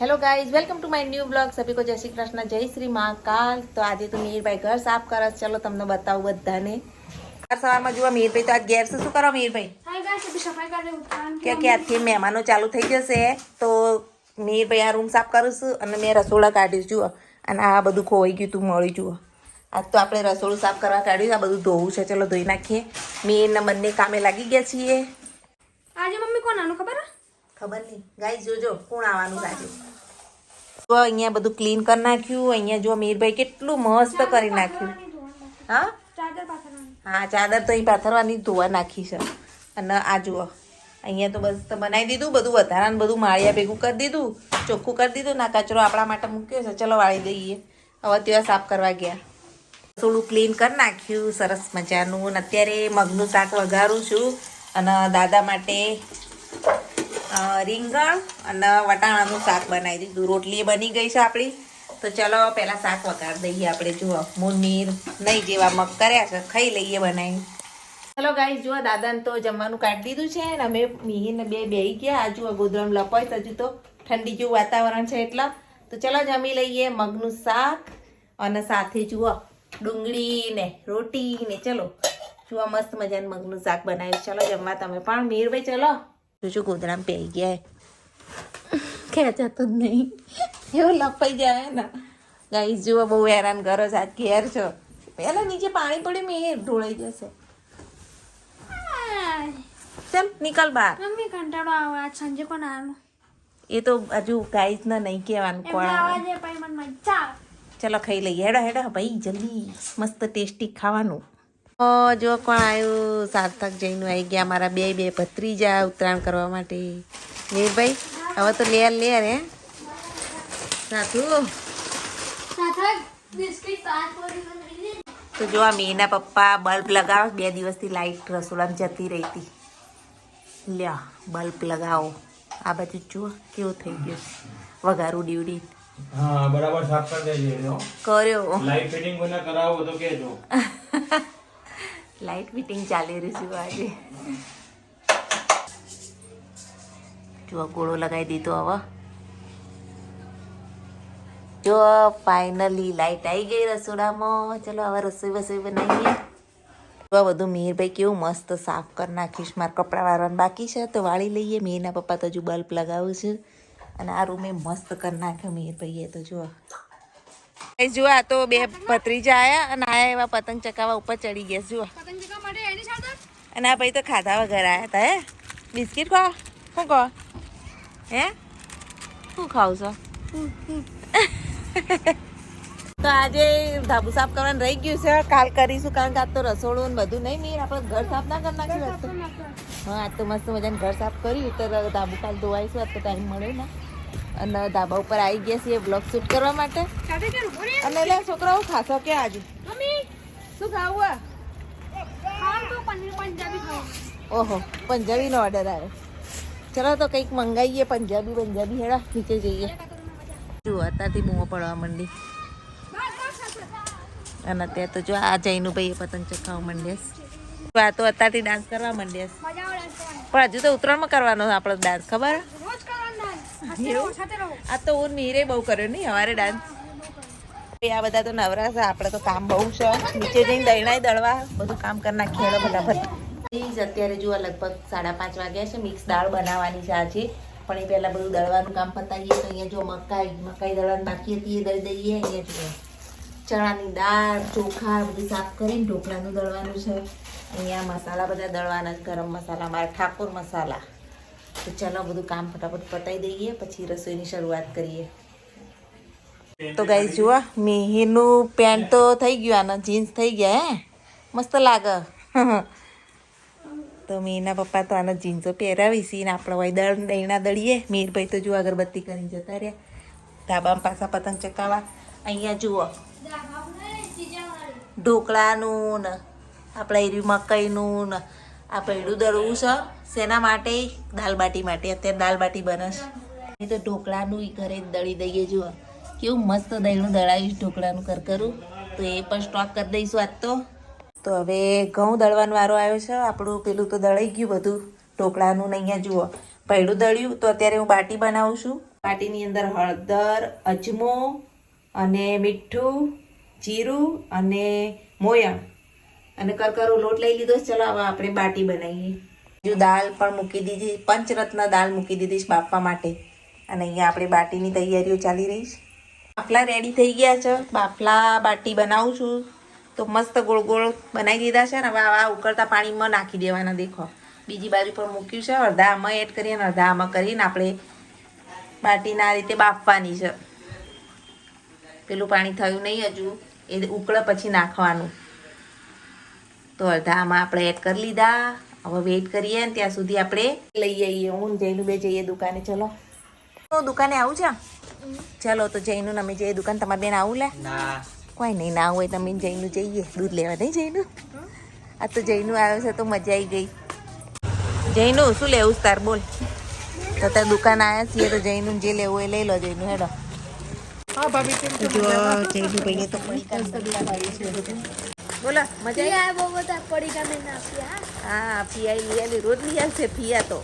Hello guys, welcome to my new blog. सभी को जय श्री कृष्ण, जय श्री महाकाल। तो आज तो મીરભાઈ ઘર સાફ કરે, ચલો તમને બતાવું બધાને। સવારમાં જુઓ મીરભાઈ તો આજ ઘેર શું કરો મીરભાઈ? हाय गाइस, अभी सफाई कर रहे हैं उत्तरायण કે ક્યાંથી મહેમાનો ચાલુ થઈ જશે તો મીરભાઈ આ રૂમ સાફ કરું છું અને મેં રસોડા કાઢીશ જુઓ। અને આ બધું ખોવાઈ ગયું તું મળી જુઓ। આજ તો આપણે રસોડું સાફ કરવા કાઢ્યું, આ બધું ધોવું છે। ચલો ધોઈ નાખીએ। મીરના બંને કામે લાગી ગયા છીએ। आज मम्मी कौन आनो खबर है? ખબર નહીં ગાઈસ, જોજો કોણ આવવાનું છે આજે। તો અહીંયા બધું ક્લીન કરી નાખ્યું। અહીંયા જો મીરભાઈ કેટલું મસ્ત કરી નાખ્યું। હા चादर पाथरवानी। હા, ચાદર તો અહીં પાથરવાની ધોવા નાખી છે। અને આ જુઓ અહીંયા તો બસ બનાવી દીધું બધું, વધારાનું બધું માળિયા ભેગું કરી દીધું, ચોખ્ખું કરી દીધું। ના કચરો આપણા માટે મૂક્યો છે, ચલો વાળી દઈએ। હવે ત્યાં સાફ કરવા ગયા, થોડું ક્લીન કરી નાખ્યું સરસ મજાનું। અને અત્યારે મગનું શાક વઘારું છું અને દાદા માટે રીંગણ અને વટાણાનું શાક બનાવી દીધું। રોટલી બની ગઈ છે આપણી। તો ચલો પહેલાં શાક વઘારી દઈએ આપણે। જુઓ મુનીર નહીં જેવા મગ કર્યા છે, ખાઈ લઈએ બનાવી। ચલો ગાઈસ, જુઓ દાદાને તો જમવાનું કાઢી દીધું છે ને અમે મીહીને બેહી ગયા। આ જુઓ ગોદરામ લપાય, હજુ તો ઠંડી જેવું વાતાવરણ છે એટલા। તો ચલો જમી લઈએ મગનું શાક અને સાથે જુઓ ડુંગળી ને રોટી ને। ચલો જુઓ મસ્ત મજાનું મગનું શાક બનાવ્યું। ચલો જમવા તમે પણ। મીરભાઈ ચલો જોજો ગોદરામ પહેરી ગયા, ખેંચાતો જ નહીં, એવું લપાઈ જાય ને ગાઈસ। જુઓ બહુ હેરાન કરો છો આજ ઘેર છો। પહેલા નીચે પાણી પડ્યું, મેં ઢોળાઈ જશે। ચલ નીકળ બહાર। मम्मी कंटाळो आवे आज संजे कोण आनो એ તો હજુ ગાઈસ ને નહીં કહેવાનું કોણ આવે। आवाज पाई मन मजा ચલો ખાઈ લઈએ। હેડો હેડો ભાઈ જલ્દી, મસ્ત ટેસ્ટી ખાવાનું। જો કોણ આવ્યું, સાર્થક જઈને આવી ગયા મારા બે ભત્રીજા ઉત્તરાયણ કરવા માટે। મીરભાઈ હવે તો લેર હે સાથુ। साथ बिस्किट पास वाली તો જો આ મીના પપ્પા બલ્બ લગાવો, 2 દિવસથી લાઈટ રસોડામાં જતી રહી હતી। લ્યા બલ્બ લગાવો। આ બાજુ જુઓ કેવું થઈ ગયું વઘારું ડીવડી। हाँ बराबर साफ कर दीजिए। કર્યો लाइट फिटिंग कोना कराओ तो कहजो। લાઈટ ફિટિંગ ચાલી રહી છે આજે। જો ગોળો લગાવી દીધો। હવે જો ફાઇનલી લાઈટ આવી ગઈ રસોડામાં। ચલો હવે રસોઈ વસોઈ બનાવીએ। જો બધું મીરભાઈ કેવું મસ્ત સાફ કરી નાખીશ। મારા કપડાં વાળવાનું બાકી છે તો વાળી લઈએ। મીરના પપ્પા તો હજુ બલ્બ લગાવું છે અને આ રૂમે મસ્ત કરી નાખ્યો મીરભાઈએ તો। જુઓ જો આ તો 2 ભત્રીજા આયા અને આયા એવા પતંગ ચકાવા ઉપર ચડી ગયા। જુઓ पतंग का मटे एनी चादर અને આ ભાઈ તો ખાધા વગર આયા હતા। હે બિસ્કિટ ખાઓ? શું કહો? હે શું ખાવ છો? તો આજે ધાબુ સાફ કરવાનું રહી ગયું છે, કાલ કરીશું કારણ કે આજ તો રસોડું ને બધું નહીં। મીર આપણે ઘર સાફ ના કરી નાખ્યું આજ તો? હા આજ તો મસ્ત મજાનું ઘર સાફ કર્યું તો ધાબુ કાલ ધોવાઈશું। આજ તો ટાઈમ મળ્યો ને અને ધાબા ઉપર આવી ગયા છીએ બ્લોગ શૂટ કરવા માટે। चादर के ऊपर અને એટલે છોકરાઓ ખાશો કે આજે मम्मी શું ખાવું? खान तो पनीर पंजाबी खाओ। ઓહો પંજાબીનો ઓર્ડર આવ્યો। ચલો તો કંઈક મંગાવીએ પંજાબી। હેડા નીચે જઈએ। જુઓ અત્યારથી બૂમો પડવા માંડી અને અત્યારે તો જો આ જઈનું ભાઈ પતંગ ચકાવવા માંડ્યા। આ તો અત્યારથી ડાન્સ કરવા માંડ્યા। मजा आवे डांस करवानी। પણ હજુ તો ઉત્તરાયણમાં કરવાનો છે આપણો ડાન્સ, ખબર? रोज करवाना डांस। हंसते रहो हंसते रहो। આ તો હું મીરે બહુ કર્યો નહીં અમારે ડાન્સ। આ બધા તો નવરા છે, આપણે તો કામ બહુ છે। નીચે જઈને દળણાય દળવા બધું કામ કરી નાખીએ ફટાફટ। અત્યારે જુઓ લગભગ 5:30 વાગ્યા છે। મિક્સ દાળ બનાવવાની છે આજે, પણ એ પહેલાં બધું દળવાનું કામ પતાવીએ। તો અહીંયા જો મકાઈ દળવાની બાકી હતી એ દળી દઈએ। અહીંયા જુઓ ચણાની દાળ ચોખા બધું સાફ કરીને ઢોકળાનું દળવાનું છે। અહીંયા મસાલા બધા દળવાના છે, ગરમ મસાલા, મારા ઠાકોર મસાલા। તો ચાલો બધું કામ ફટાફટ પતાવી દઈએ પછી રસોઈની શરૂઆત કરીએ। તો ગાઈસ જુઓ મિહીનું પેન્ટ તો થઈ ગયું, આના જીન્સ થઈ ગયા। હે મસ્ત લાગે। તો મીના પપ્પા તો આના જીન્સો પહેરાવીશી ને આપણે હોય દળણા દળીએ। મીરભાઈ તો જુઓ અગરબત્તી કરીને જતા રહ્યા ધાબામાં પાછા પતંગ ચકાવવા। અહીંયા જુઓ ઢોકળાનું ને આપણે એરી મકાઈનું ને આ પૈડું દળવું છે શેના માટે? દાલબાટી માટે। અત્યારે દાલબાટી બને છે તો ઢોકળાનું ઘરે જ દળી દઈએ। જુઓ કેવું મસ્ત દહીંનું દળાવીશ ઢોકળાનું કરકરું। તો એ પણ સ્ટોક કરી દઈશું આજ તો હવે ઘઉં દળવાનો વારો આવ્યો છે। આપણું પેલું તો દળાઈ ગયું બધું ઢોકળાનું ને। અહીંયા જુઓ પૈડું દળ્યું તો અત્યારે હું બાટી બનાવું છું। બાટીની અંદર હળદર, અજમો અને મીઠું, જીરું અને મોયણ અને કરકરો લોટ લઈ લીધો છે. ચલો હવે આપણે બાટી બનાવીએ. જો દાળ પણ મૂકી દીધી, પંચરત્ન દાળ મૂકી દીધી છે બાફવા માટે. અને અહીંયા આપણે બાટીની તૈયારીઓ ચાલી રહી છે. બાફલા રેડી થઈ ગયા છે. બાફલા બાટી બનાવું છું તો મસ્ત ગોળ ગોળ બનાવી દીધા છે ને હવે આવા ઉકળતા પાણીમાં નાખી દેવાના. દેખો બીજી બાજુ પર મૂક્યું છે. અડધા આમાં એડ કરીએ અને અડધા આમાં કરીને આપણે બાટીને આ રીતે બાફવાની છે. પેલું પાણી થયું નહીં હજુ, એ ઉકળે પછી નાખવાનું. તો અડધા આમાં આપણે એડ કરી લીધા. હવે વેઇટ કરીએ ને ત્યાં સુધી આપણે લઈ આવીએ. હું જઈનું બે જઈએ દુકાને. ચલો દુકાને આવું છે. ચલો તો જઈનું અમે જઈએ દુકાન. તમારે બેન આવું લે? કોઈ નહીં, ના હોય તમે જઈનું જઈએ દૂધ લેવા. નહીં જઈનું? આ તો જઈનું આવ્યો છે તો મજા આવી ગઈ. જઈનું શું લેવું તાર બોલ? તો તાર દુકાન આવ્યા છીએ તો જઈનું જે લેવું એ લઈ લો. જઈનું હેડો. જો જઈનું ભાઈએ તો બોલો મજા આવી? બહુ બધા પડીકા મેં નાખ્યા. હા પિયાઈ લઈ આવી. રોજ લઈ આવશે પિયા તો.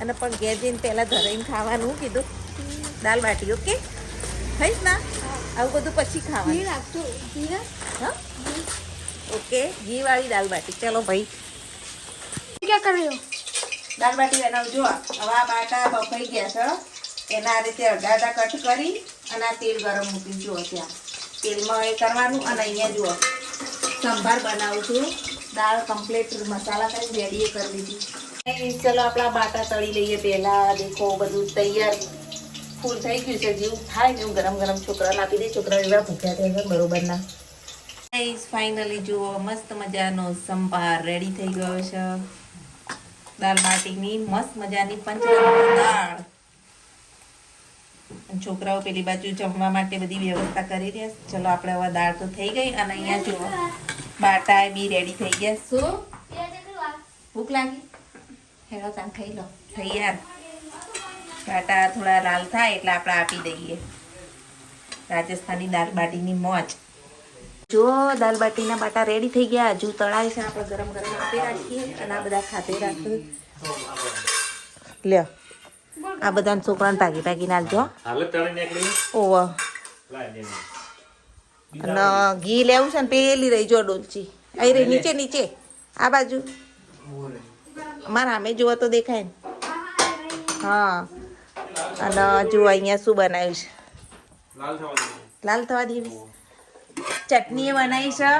અને પણ ઘેર જઈને પહેલાં ધરાઈને ખાવાનું કીધું. દાલ બાટી ઓકે ખાઈશ ના? આવું બધું પછી ખાવાનું. હા ઓકે ઘી વાળી દાલ બાટી. ચલો ભાઈ क्या कर रहे हो? દાલ બાટી બનાવજો. હવે આ બાટા બફાઈ ગયા છે એના આ રીતે અડધા અડધા કટ કરી અને આ તેલ ગરમ મૂકી જુઓ ત્યાં તેલમાં એ કરવાનું. અને અહીંયા જુઓ સંભાર બનાવું છું. દાળ કમ્પ્લીટ મસાલા કરી રેડી કરી દીધી. ચલો આપણા બાટા તળી લઈએ પહેલા. દેખો બધું તૈયાર ફૂલ થઈ ગયું છે. જેવું થાય ને એવું ગરમ ગરમ છોકરાને આપી દે. છોકરા એવા ભૂખ્યા થાય છે બરોબર ના. ફાઇનલી જુઓ મસ્ત મજાનો સંભાર રેડી થઈ ગયો છે. દાળ બાટીની મસ્ત મજાની પંચરત્ન દાળ. છોકરાઓ પેલી બાજુ જમવા માટે બધી વ્યવસ્થા કરી રહ્યા. ચલો આપણે હવે દાળ તો થઈ ગઈ. અને અહીંયા જુઓ બાટા બી રેડી થઈ ગયા. શું ભૂખ લાગી? હેરો તાન ખાઈ લો. તૈયાર. બાટા થોડા લાલ થાય એટલે આપણે આપી દઈએ. રાજસ્થાની દાળ બાટીની મોજ. જો દાલ બાટીના બાટા રેડી થઈ ગયા. હજુ તળાય છે. આપણે ગરમ ગરમ આપી રાખીએ અને આ બધા ખાતે રાખીએ. લ્યો આ બધા છોકરાને ભાગી ભાગી નાખજો. ઓવ અને ઘી લેવું છે ને પેલી રહી જો ડોલચી અહીં રહી નીચે નીચે આ બાજુ મારા સામે જુઓ તો દેખાય ને. હા અને જુઓ અહીંયા શું બનાવ્યું છે. લાલ થવા દેવી. ચટણી એ બનાવી છે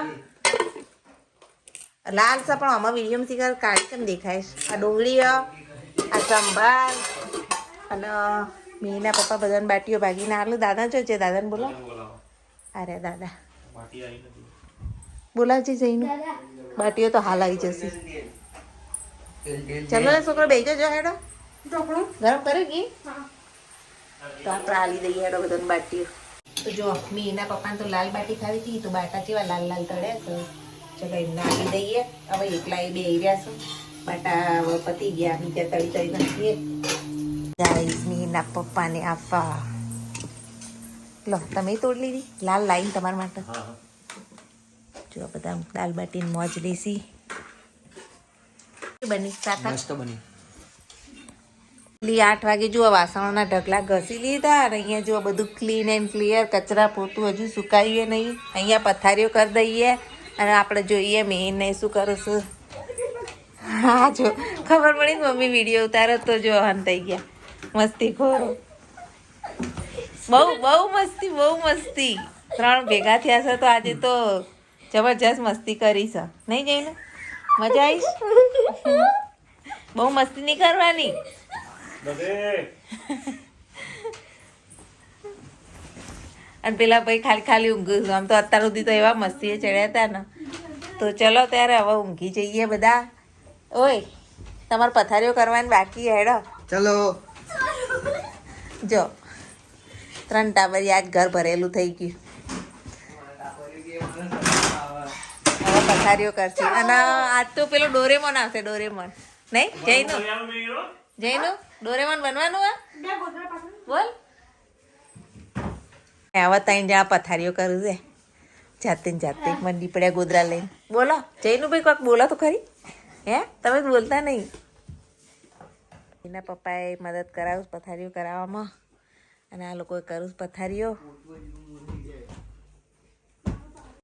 લાલ છે પણ આમાં વિડીયો શીખર કાઢી કેમ દેખાય છે. આ ડુંગળી આ સંભાર અને મીના પપ્પા બધાને બાટીઓ ભાગીને આલું. દાદા જો છે દાદાને બોલો. અરે દાદા બોલાવજે જઈને. બાટીઓ તો હાલ આવી જશે. ચલો ને છોકરો બેસી જજો. હેડો ગરમ કરે ઘી તો આપણે આલી દઈએ. હેડો બધાને બાટીઓ. તો જો મીના પપ્પાને તો લાલ બાટી ખાવી હતી તો બાટા કેવા લાલ લાલ તળ્યા તો ચલો એમને આપી દઈએ. હવે એકલા એ બે રહ્યા છે. બાટા હવે પતી ગયા. બીજા તળી તળી નાખીએ. ગાઈસ મીના પપ્પાને આપવા. લો તમે તોડ લીધી લાલ લાઈન તમારા માટે. જો બધા દાલ બાટીની મોજ લેસી. બની મસ્ત બની. 8 વાગે જુઓ વાસણોના ઢગલા ઘસી લીધા. અને અહીંયા જુઓ બધું ક્લીન એન્ડ ક્લિયર. કચરા પોતું હજુ સુકાયું નહીં. અહીંયા પથારીઓ કરી દઈએ અને આપણે જોઈએ મેં શું કરું છું. હા જો ખબર પડી ને મમ્મી વિડીયો ઉતારો તો જો હન થઈ ગયા. મસ્તી ખોરો બહુ મસ્તી બહુ મસ્તી. 3 ભેગા થયા છે તો આજે તો જબરજસ્ત મસ્તી કરી છે. નહીં જઈને મજા આવીશ. બહુ મસ્તી નહીં કરવાની. અને પેલા ભાઈ ખાલી ખાલી ઊંઘ. આમ તો અત્યાર સુધી તો એવા મસ્તીએ ચડ્યા હતા ને. તો ચલો ત્યારે હવે ઊંઘી જઈએ બધા. ઓય તમારે પથારીઓ કરવાની બાકી હેડો. ચલો જો 3 ટાબરી આજ ઘર ભરેલું થઈ ગયું. હવે પથારીઓ કરશે. અને આજ તો પેલો ડોરેમોન આવશે. ડોરેમોન નહીં જઈનું જઈનું ડોરેમોન બનવાનું. બોલ હવે 3 જણા પથારીઓ કરું છે જાતે જાતે. મંડી પડ્યા ગોદરા લઈને. બોલો જઈનું ભાઈ કોઈક બોલો તો ખરી. હે તમે બોલતા નહીં. એના પપ્પાએ મદદ કરાવું પથારીઓ કરાવવામાં. અને આ લોકોએ કરું છે પથારીઓ.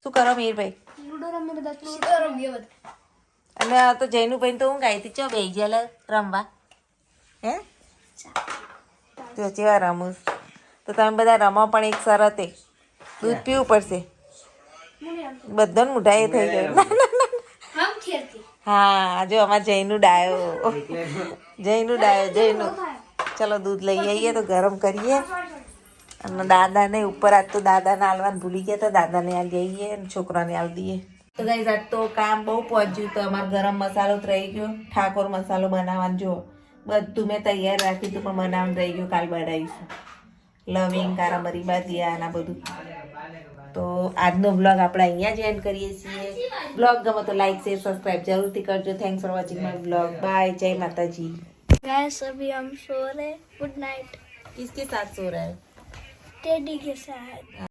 શું કરો મીરભાઈ? લૂડો રમે બધા લૂડો રમીએ બધા. અને આ તો જૈનુભાઈ તો હું ગાઈ હતી ચો બેસી ગયેલા રમવા હે તો ચેવા રમું તો તમે બધા રમો પણ એક શરતે દૂધ પીવું પડશે બધાને મુઢાએ થઈ ગયું હમ ખેલતી. હા જો અમાર જૈનું ડાયો જૈનું ચલો દૂધ લઈ આવીએ તો ગરમ કરીએ અને દાદાને ઉપર આજ તો દાદાને આલવાને ભૂલી ગયા તો દાદાને આલી આવીએ અને છોકરાને આલી દઈએ. તો ગાઈસ આજ તો કામ બહુ પહોંચ્યું તો અમારો ગરમ મસાલો જ રહી ગયો ઠાકોર મસાલો બનાવવાનો જો બધું મેં તૈયાર રાખ્યું હતું પણ બનાવવાનું રહી ગયું કાલ બનાવીશું લવિંગ કારામરી બાદિયા અને આ બધું. તો આજનો બ્લોગ આપણે અહીંયા જ એન્ડ કરીએ છીએ. બ્લોગ ગમે તો લાઈક શેર સબસ્ક્રાઈબ જરૂરથી કરજો. Thanks for watching my blog. Bye. જય માતાજી. गैस अभी हम सो रहे. Good night. किसके साथ सो रहा है? टेडी के साथ.